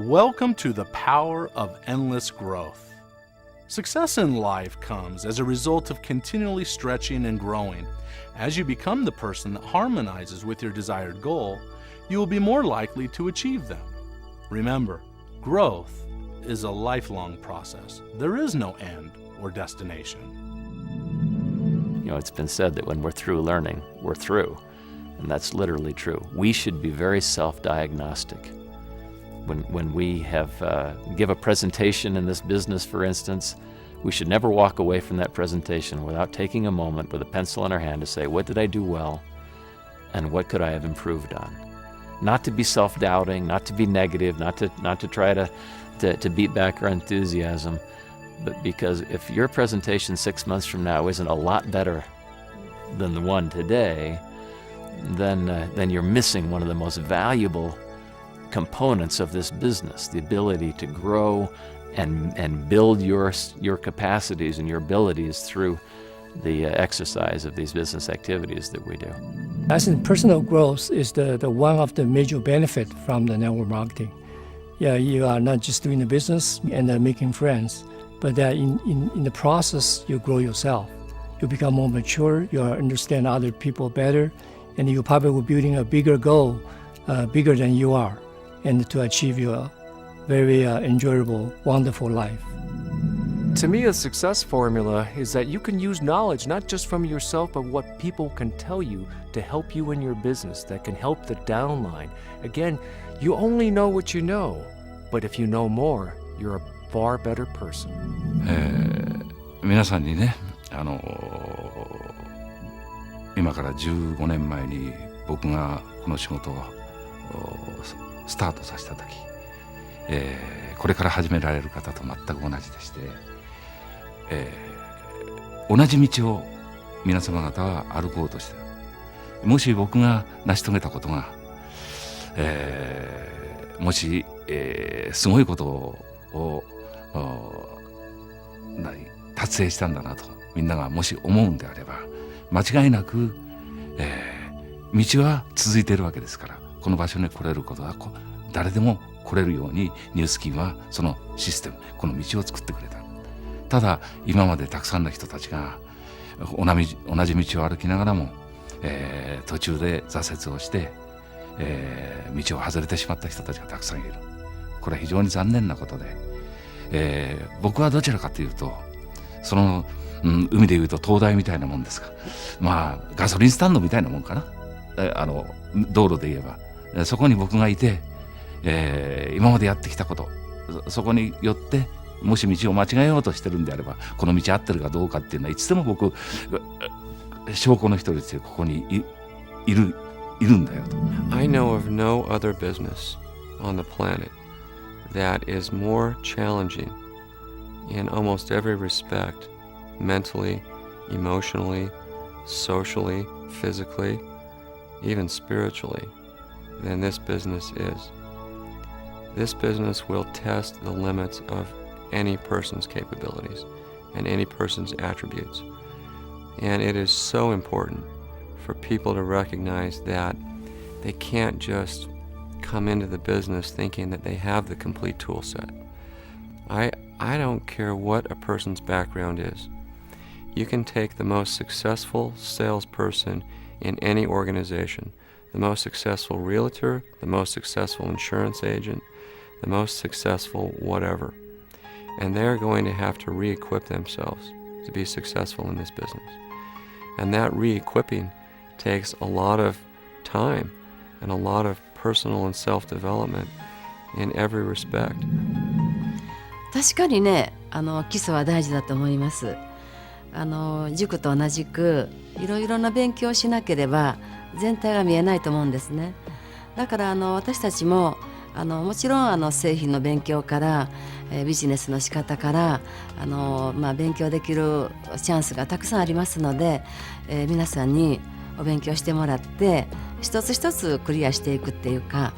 Welcome to the power of endless growth. Success in life comes as a result of continually stretching and growing. As you become the person that harmonizes with your desired goal, you will be more likely to achieve them. Remember, growth is a lifelong process. There is no end or destination. You know, it's been said that when we're through learning, we're through. And that's literally true. We should be very self-diagnostic. When we give a presentation in this business, for instance, we should never walk away from that presentation without taking a moment with a pencil in our hand to say, what did I do well, and what could I have improved on? Not to be self-doubting, not to be negative, not to try to beat back our enthusiasm, but because if your presentation 6 months from now isn't a lot better than the one today, then you're missing one of the most valuable components of this business, the ability to grow and build your capacities and your abilities through the exercise of these business activities that we do. I think personal growth is the one of the major benefits from the network marketing. Yeah, you are not just doing the business and making friends, but that in the process, you grow yourself. You become more mature, you understand other people better, and you probably will building a bigger goal, bigger than you are, and to achieve your very enjoyable, wonderful life. To me, a success formula is that you can use knowledge not just from yourself, but what people can tell you to help you in your business, that can help the downline. Again, you only know what you know, but if you know more, you're a far better person. 皆さんにね、今から15年前に僕がこの仕事をスタートさせた時、これから始められる方と全く同じでして、同じ道を皆様方は歩こうとしている。もし僕が成し遂げたことが、もし、すごいことを達成したんだなとみんながもし思うんであれば、間違いなく、道は続いているわけですから、この場所に来れることは誰でも来れるようにニュースキンはそのシステム、この道を作ってくれた。ただ今までたくさんの人たちが同じ道を歩きながらも、途中で挫折をして、道を外れてしまった人たちがたくさんいる。これは非常に残念なことで、僕はどちらかというとその、海でいうと灯台みたいなもんですか、まあガソリンスタンドみたいなもんかな、道路で言えばそこに僕がいて、今までやってきたこと、そこによってもし道を間違えようとしてるんであれば、この道合ってるかどうかっていうのはいつでも僕証拠の一人としてここにいるんだよと。I know of no other business on the planet that is more challenging in almost every respect, mentally, emotionally, socially, physically, even spiritually, than this business is. This business will test the limits of any person's capabilities and any person's attributes. And it is so important for people to recognize that they can't just come into the business thinking that they have the complete tool set. I don't care what a person's background is. You can take the most successful salesperson in any organization, the most successful realtor, the most successful insurance agent, the most successful whatever, and they're going to have to re-equip themselves to be successful in this business. And that re-equipping takes a lot of time and a lot of personal and self-development in every respect. 確かにね、基礎は大事だと思います。塾と同じくいろいろな勉強をしなければ全体が見えないと思うんですね。だから私たちももちろん製品の勉強から、ビジネスの仕方から、勉強できるチャンスがたくさんありますので、皆さんにお勉強してもらって一つ一つクリアしていくっていうか、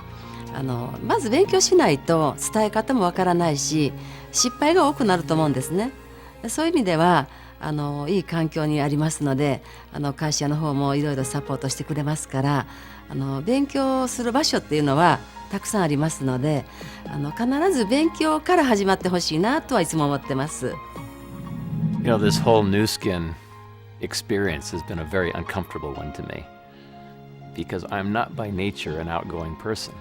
まず勉強しないと伝え方もわからないし失敗が多くなると思うんですね。そういう意味ではいい環境にありますので、会社の方もいろいろサポートしてくれますから、勉強する場所っていうのはたくさんありますので、必ず勉強から始まってほしいなとはいつも思ってます。You know, this whole new skin experience has been a very uncomfortable one to me because I'm not by nature an outgoing person.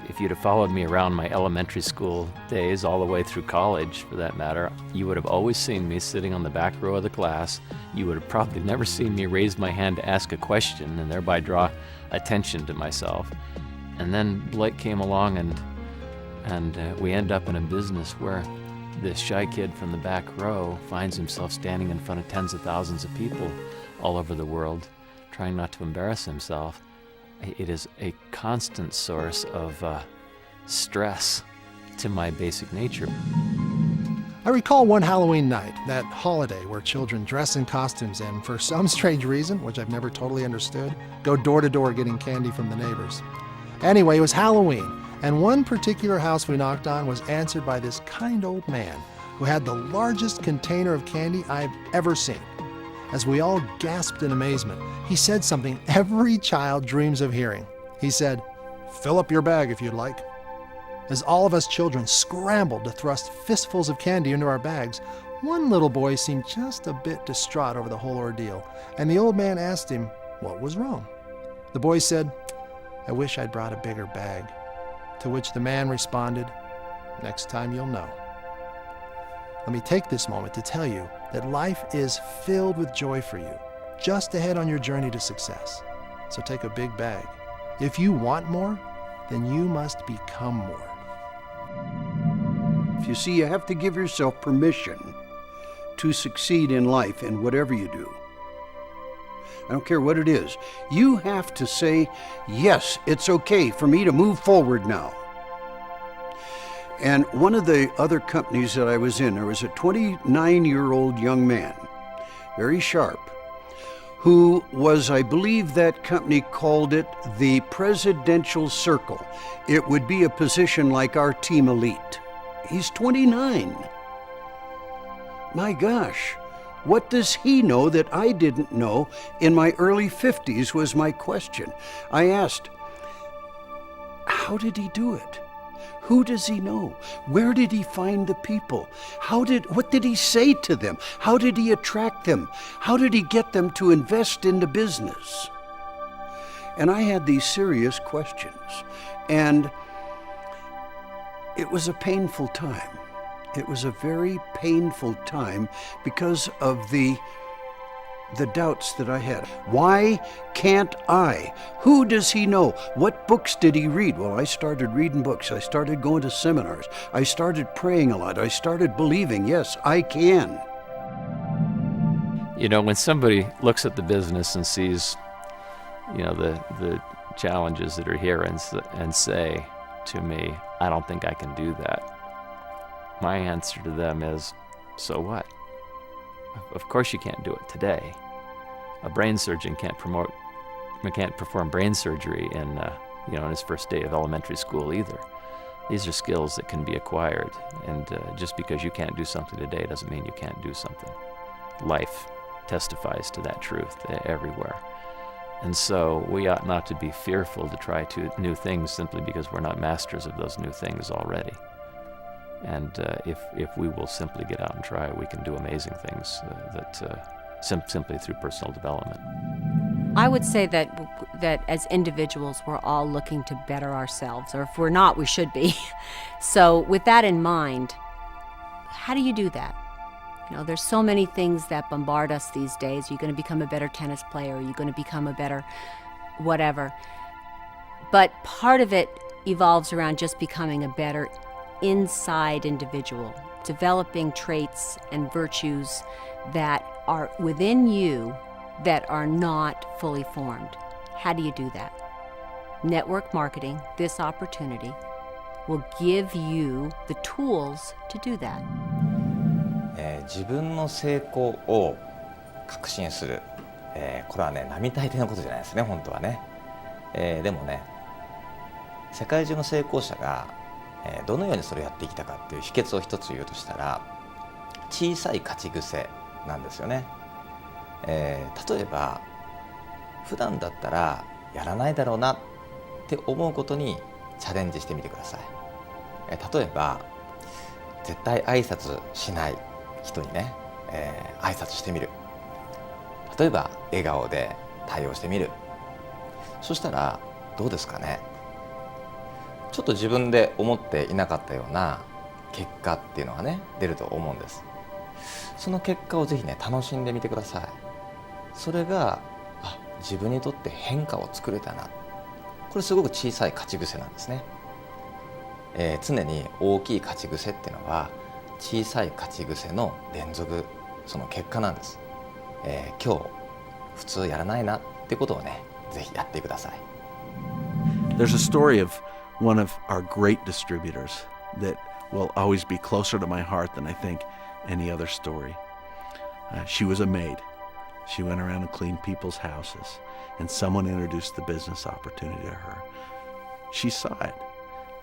If you'd have followed me around my elementary school days all the way through college, for that matter, you would have always seen me sitting on the back row of the class. You would have probably never seen me raise my hand to ask a question and thereby draw attention to myself. And then Blake came along and we end up in a business where this shy kid from the back row finds himself standing in front of tens of thousands of people all over the world, trying not to embarrass himself. It is a constant source of stress to my basic nature. I recall one Halloween night, that holiday where children dress in costumes and, for some strange reason, which I've never totally understood, go door to door getting candy from the neighbors. Anyway, it was Halloween, and one particular house we knocked on was answered by this kind old man who had the largest container of candy I've ever seen. As we all gasped in amazement, he said something every child dreams of hearing. He said, "Fill up your bag if you'd like." As all of us children scrambled to thrust fistfuls of candy into our bags, one little boy seemed just a bit distraught over the whole ordeal, and the old man asked him what was wrong. The boy said, "I wish I'd brought a bigger bag." To which the man responded, "Next time you'll know." Let me take this moment to tell you that life is filled with joy for you, just ahead on your journey to success. So take a big bag. If you want more, then you must become more. You see, you have to give yourself permission to succeed in life in whatever you do. I don't care what it is. You have to say, yes, it's okay for me to move forward now. And one of the other companies that I was in, there was a 29-year-old young man, very sharp, who was, I believe that company called it the presidential circle. It would be a position like our team elite. He's 29. My gosh, what does he know that I didn't know in my early 50s was my question. I asked, how did he do it? Who does he know? Where did he find the people? What did he say to them? How did he attract them? How did he get them to invest in the business? And I had these serious questions. And it was a painful time. It was a very painful time because of the doubts that I had. Why can't I? Who does he know? What books did he read? Well, I started reading books. I started going to seminars. I started praying a lot. I started believing, yes, I can. You know, when somebody looks at the business and sees, you know, the challenges that are here and say to me, I don't think I can do that. My answer to them is, so what? Of course you can't do it today. A brain surgeon can't perform brain surgery in his first day of elementary school either. These are skills that can be acquired, and just because you can't do something today doesn't mean you can't do something. Life testifies to that truth everywhere. And so we ought not to be fearful to try new things simply because we're not masters of those new things already. And if we will simply get out and try, we can do amazing things simply through personal development. I would say that as individuals, we're all looking to better ourselves, or if we're not, we should be. So with that in mind, how do you do that? You know, there's so many things that bombard us these days. You're going to become a better tennis player. You're going to become a better whatever. But part of it evolves around just becoming a better inside individual, developing traits and virtues that are within you that are not fully formed. How do you do that? Network marketing, this opportunity, will give you the tools to do that. 自分の成功を確信する、これはね、並大抵のことじゃないですね、本当はね。でもね、世界中の成功者がどのようにそれをやってきたかっていう秘訣を一つ言うとしたら、小さい勝ち癖なんですよね。例えば普段だったらやらないだろうなって思うことにチャレンジしてみてください。例えば絶対挨拶しない人にね、挨拶してみる。例えば笑顔で対応してみる。そしたらどうですかね。ちょっと自分で思っていなかったような結果っていうのがね出ると思うんです。その結果をぜひね楽しんでみてください。それが自分にとって変化を作れたな。これすごく小さい勝ち癖なんですね。常に大きい勝ち癖っていうのは小さい勝ち癖の連続、その結果なんです。今日普通やらないなってことをねぜひやってください。 There's a story of one of our great distributors that will always be closer to my heart than I think any other story. She was a maid. She went around and cleaned people's houses, and someone introduced the business opportunity to her. She saw it,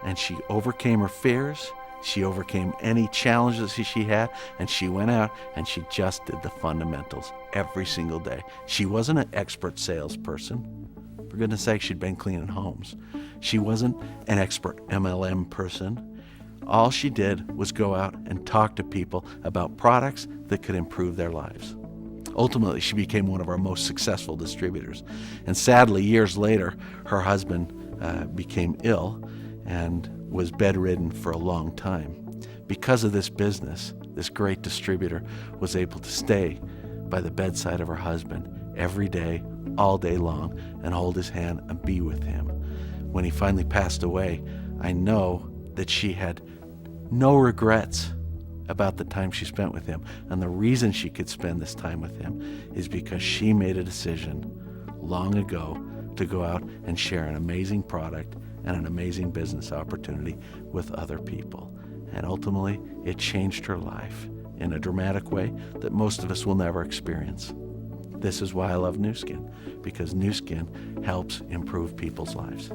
and she overcame her fears. She overcame any challenges she had, and she went out and she just did the fundamentals every single day. She wasn't an expert salesperson. For goodness sake, she'd been cleaning homes. She wasn't an expert MLM person. All she did was go out and talk to people about products that could improve their lives. Ultimately, she became one of our most successful distributors. And sadly, years later, her husband became ill and was bedridden for a long time. Because of this business, this great distributor was able to stay by the bedside of her husband every day, all day long, and hold his hand and be with him. When he finally passed away, I know that she had no regrets about the time she spent with him. And the reason she could spend this time with him is because she made a decision long ago to go out and share an amazing product and an amazing business opportunity with other people. And ultimately, it changed her life in a dramatic way that most of us will never experience. This is why I love Nu Skin, because Nu Skin helps improve people's lives.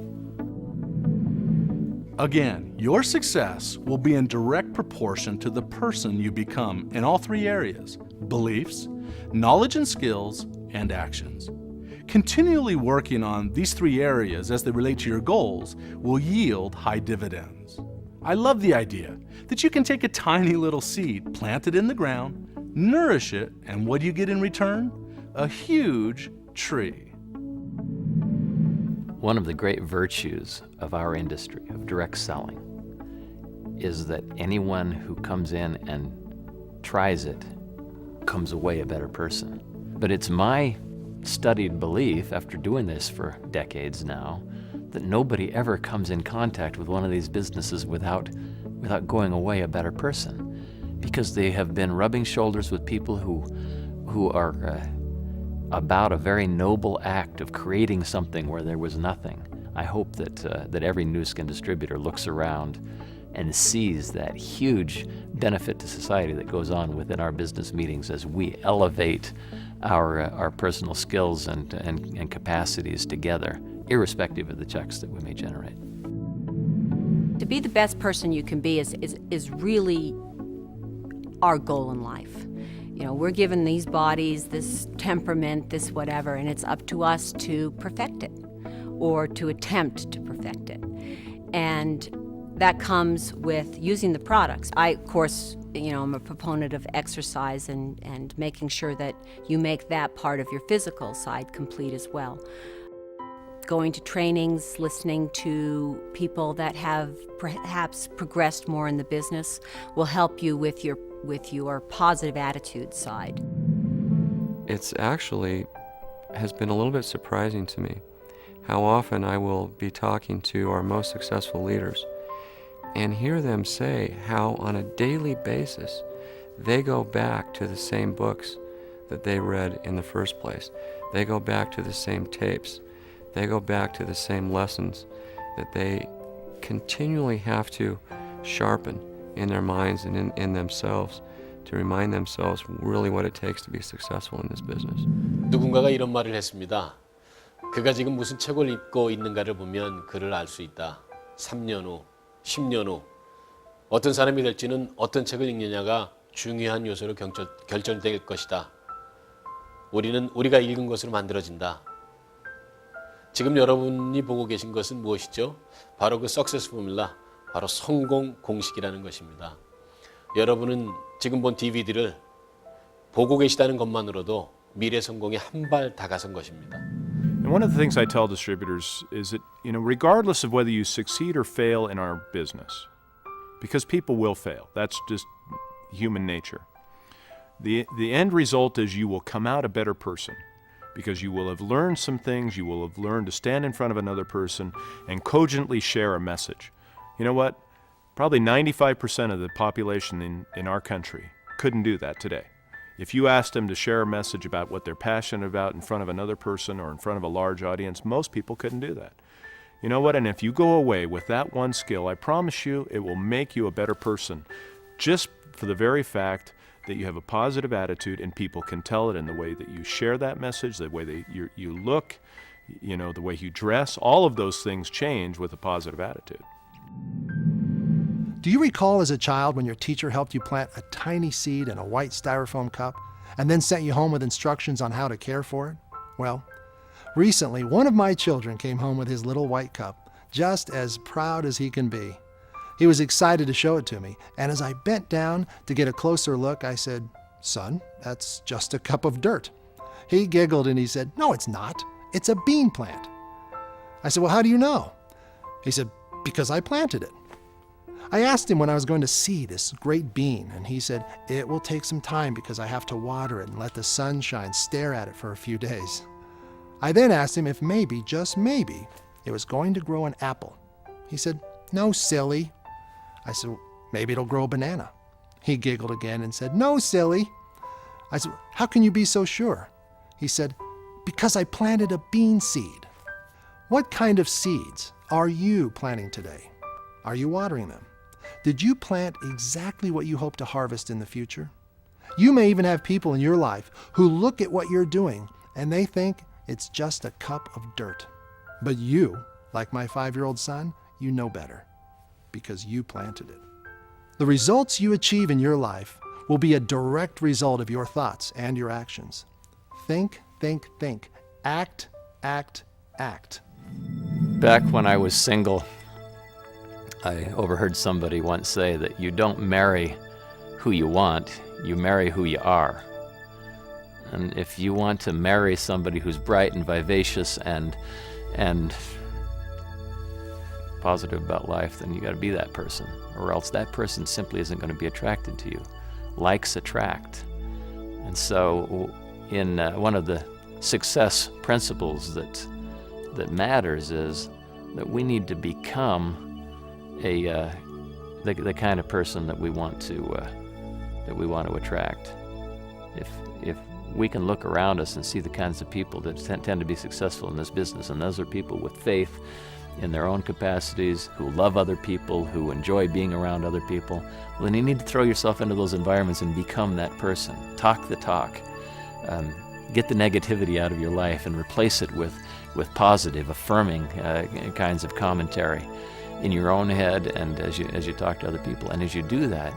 Again, your success will be in direct proportion to the person you become in all three areas: beliefs, knowledge and skills, and actions. Continually working on these three areas as they relate to your goals will yield high dividends. I love the idea that you can take a tiny little seed, plant it in the ground, nourish it, and what do you get in return? A huge tree. One of the great virtues of our industry, of direct selling, is that anyone who comes in and tries it comes away a better person. But it's my studied belief, after doing this for decades now, that nobody ever comes in contact with one of these businesses without going away a better person, because they have been rubbing shoulders with people who are about a very noble act of creating something where there was nothing. I hope that every Nu Skin distributor looks around and sees that huge benefit to society that goes on within our business meetings as we elevate our personal skills and capacities together, irrespective of the checks that we may generate. To be the best person you can be is really our goal in life. You know, we're given these bodies, this temperament, this whatever, and it's up to us to perfect it or to attempt to perfect it. And that comes with using the products. I, of course, I'm a proponent of exercise and making sure that you make that part of your physical side complete as well. Going to trainings, listening to people that have perhaps progressed more in the business will help you with your positive attitude side. It's actually has been a little bit surprising to me how often I will be talking to our most successful leaders and hear them say how on a daily basis they go back to the same books that they read in the first place. They go back to the same tapes. They go back to the same lessons that they continually have to sharpen in their minds and in themselves to remind themselves really what it takes to be successful in this business. 누군가가 이런 말을 했습니다. 그가 지금 무슨 책을 읽고 있는가를 보면 그를 알 수 있다. 3년 후, 10년 후 어떤 사람이 될지는 어떤 책을 읽느냐가 중요한 요소로 결정될 것이다. 우리는 우리가 읽은 것으로 만들어진다. 지금 여러분이 보고 계신 것은 무엇이죠? 바로 그 석세스 포뮬라, 바로 성공 공식이라는 것입니다. 여러분은 지금 본 DVD를 보고 계시다는 것만으로도 미래 성공에 한 발 다가선 것입니다. And one of the things I tell distributors is that, regardless of whether you succeed or fail in our business, because people will fail, that's just human nature. The end result is you will come out a better person because you will have learned some things, you will have learned to stand in front of another person and cogently share a message. You know what? Probably 95% of the population in our country couldn't do that today. If you asked them to share a message about what they're passionate about in front of another person or in front of a large audience, most people couldn't do that. You know what? And if you go away with that one skill, I promise you it will make you a better person just for the very fact that you have a positive attitude and people can tell it in the way that you share that message, the way that you look, the way you dress. All of those things change with a positive attitude. Do you recall as a child when your teacher helped you plant a tiny seed in a white styrofoam cup and then sent you home with instructions on how to care for it? Well, recently one of my children came home with his little white cup, just as proud as he can be. He was excited to show it to me, and as I bent down to get a closer look, I said, "Son, that's just a cup of dirt." He giggled and he said, "No, it's not. It's a bean plant." I said, "Well, how do you know?" He said, "Because I planted it." I asked him when I was going to see this great bean, and he said, "It will take some time because I have to water it and let the sunshine stare at it for a few days." I then asked him if maybe, just maybe, it was going to grow an apple. He said, "No, silly." I said, "Maybe it'll grow a banana." He giggled again and said, "No, silly." I said, "How can you be so sure?" He said, "Because I planted a bean seed." What kind of seeds are you planting today? Are you watering them? Did you plant exactly what you hope to harvest in the future? You may even have people in your life who look at what you're doing and they think it's just a cup of dirt. But you, like my 5-year-old son, you know better because you planted it. The results you achieve in your life will be a direct result of your thoughts and your actions. Think, think, think. Act, act, act. Back when I was single, I overheard somebody once say that you don't marry who you want, you marry who you are. And if you want to marry somebody who's bright and vivacious and positive about life, then you got to be that person, or else that person simply isn't going to be attracted to you. Likes attract. And so in one of the success principles that matters is that we need to become the kind of person that we want to attract. If we can look around us and see the kinds of people that tend to be successful in this business, and those are people with faith in their own capacities, who love other people, who enjoy being around other people, well, then you need to throw yourself into those environments and become that person. Talk the talk. Get the negativity out of your life and replace it with positive, affirming kinds of commentary in your own head and as you talk to other people. And as you do that,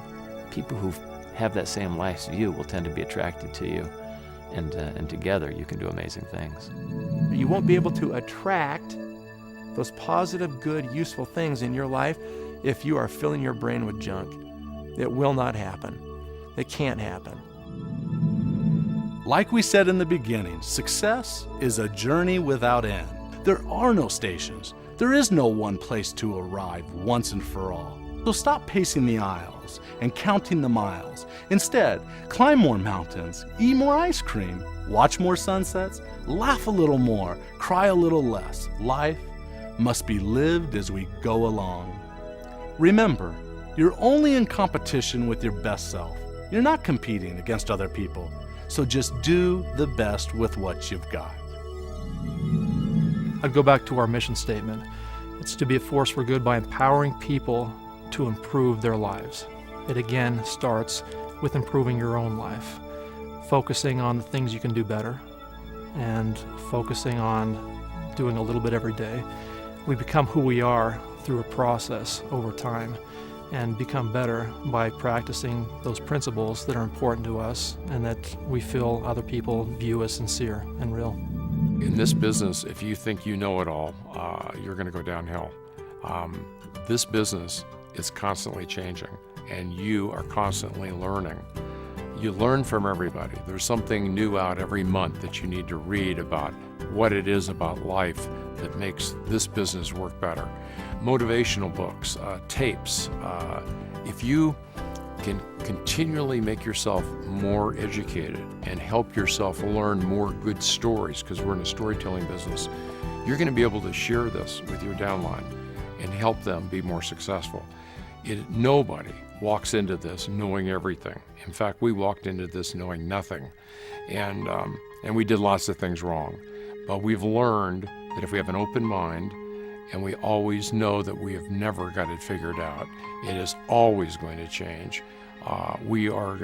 people who have that same life view will tend to be attracted to you, and together you can do amazing things. You won't be able to attract those positive, good, useful things in your life if you are filling your brain with junk. It will not happen. It can't happen. Like we said in the beginning, success is a journey without end. There are no stations. There is no one place to arrive once and for all. So stop pacing the aisles and counting the miles. Instead, climb more mountains, eat more ice cream, watch more sunsets, laugh a little more, cry a little less. Life must be lived as we go along. Remember, you're only in competition with your best self. You're not competing against other people. So just do the best with what you've got. I'd go back to our mission statement. It's to be a force for good by empowering people to improve their lives. It again starts with improving your own life, focusing on the things you can do better, and focusing on doing a little bit every day. We become who we are through a process over time, and become better by practicing those principles that are important to us and that we feel other people view as sincere and real. In this business, if you think you know it all, you're going to go downhill. This business is constantly changing, and you are constantly learning. You learn from everybody. There's something new out every month that you need to read about what it is about life that makes this business work better. Motivational books, tapes. If you can continually make yourself more educated and help yourself learn more good stories, because we're in a storytelling business, you're going to be able to share this with your downline and help them be more successful. Nobody walks into this knowing everything. In fact, we walked into this knowing nothing, and we did lots of things wrong. But we've learned that if we have an open mind, and we always know that we have never got it figured out, it is always going to change. You're going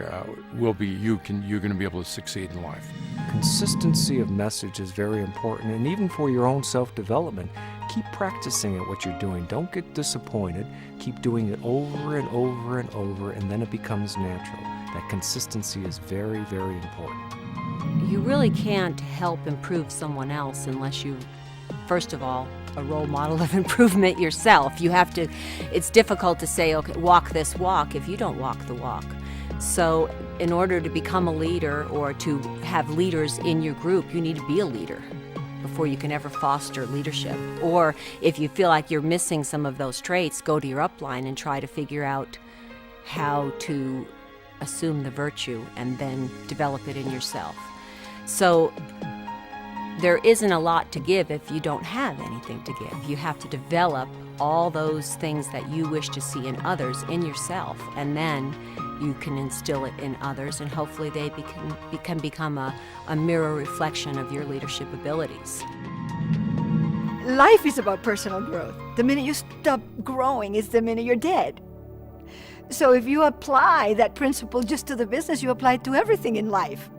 to be able to succeed in life. Consistency of message is very important, and even for your own self-development, keep practicing at what you're doing. Don't get disappointed. Keep doing it over and over and over, and then it becomes natural. That consistency is very, very important. You really can't help improve someone else unless you, first of all, a role model of improvement yourself. You have to, it's difficult to say, okay, walk this walk if you don't walk the walk. So in order to become a leader or to have leaders in your group, you need to be a leader before you can ever foster leadership. Or if you feel like you're missing some of those traits, go to your upline and try to figure out how to assume the virtue and then develop it in yourself. So there isn't a lot to give if you don't have anything to give. You have to develop all those things that you wish to see in others in yourself, and then you can instill it in others, and hopefully they can become a mirror reflection of your leadership abilities. Life is about personal growth. The minute you stop growing is the minute you're dead. So if you apply that principle just to the business, you apply it to everything in life.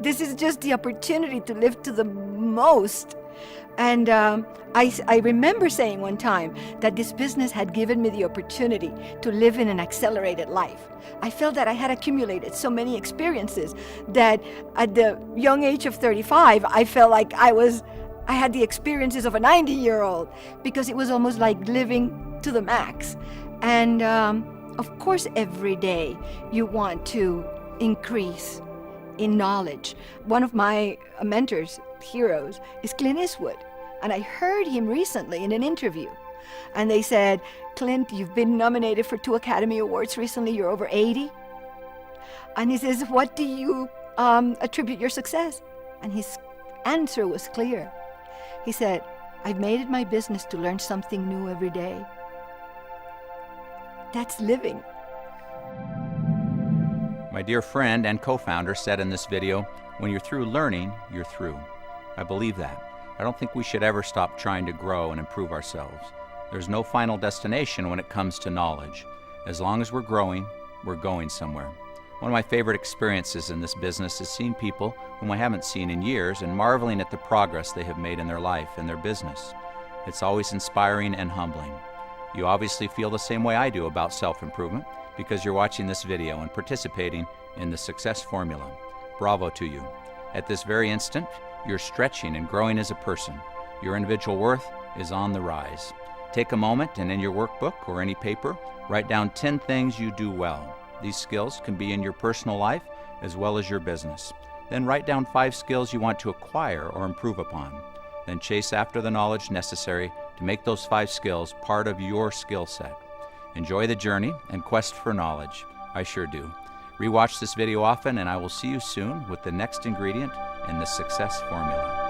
This is just the opportunity to live to the most. And I remember saying one time that this business had given me the opportunity to live in an accelerated life. I felt that I had accumulated so many experiences that at the young age of 35, I felt like I had the experiences of a 90-year-old, because it was almost like living to the max. And of course, every day you want to increase in knowledge. One of my mentors, heroes, is Clint Eastwood. And I heard him recently in an interview. And they said, Clint, you've been nominated for 2 Academy Awards recently. You're over 80. And he says, what do you attribute your success? And his answer was clear. He said, I've made it my business to learn something new every day. That's living. My dear friend and co-founder said in this video, when you're through learning, you're through. I believe that. I don't think we should ever stop trying to grow and improve ourselves. There's no final destination when it comes to knowledge. As long as we're growing, we're going somewhere. One of my favorite experiences in this business is seeing people whom I haven't seen in years and marveling at the progress they have made in their life and their business. It's always inspiring and humbling. You obviously feel the same way I do about self-improvement, because you're watching this video and participating in the success formula. Bravo to you. At this very instant, you're stretching and growing as a person. Your individual worth is on the rise. Take a moment and in your workbook or any paper, write down 10 things you do well. These skills can be in your personal life as well as your business. Then write down 5 skills you want to acquire or improve upon. Then chase after the knowledge necessary to make those 5 skills part of your skill set. Enjoy the journey and quest for knowledge. I sure do. Rewatch this video often, and I will see you soon with the next ingredient in the success formula.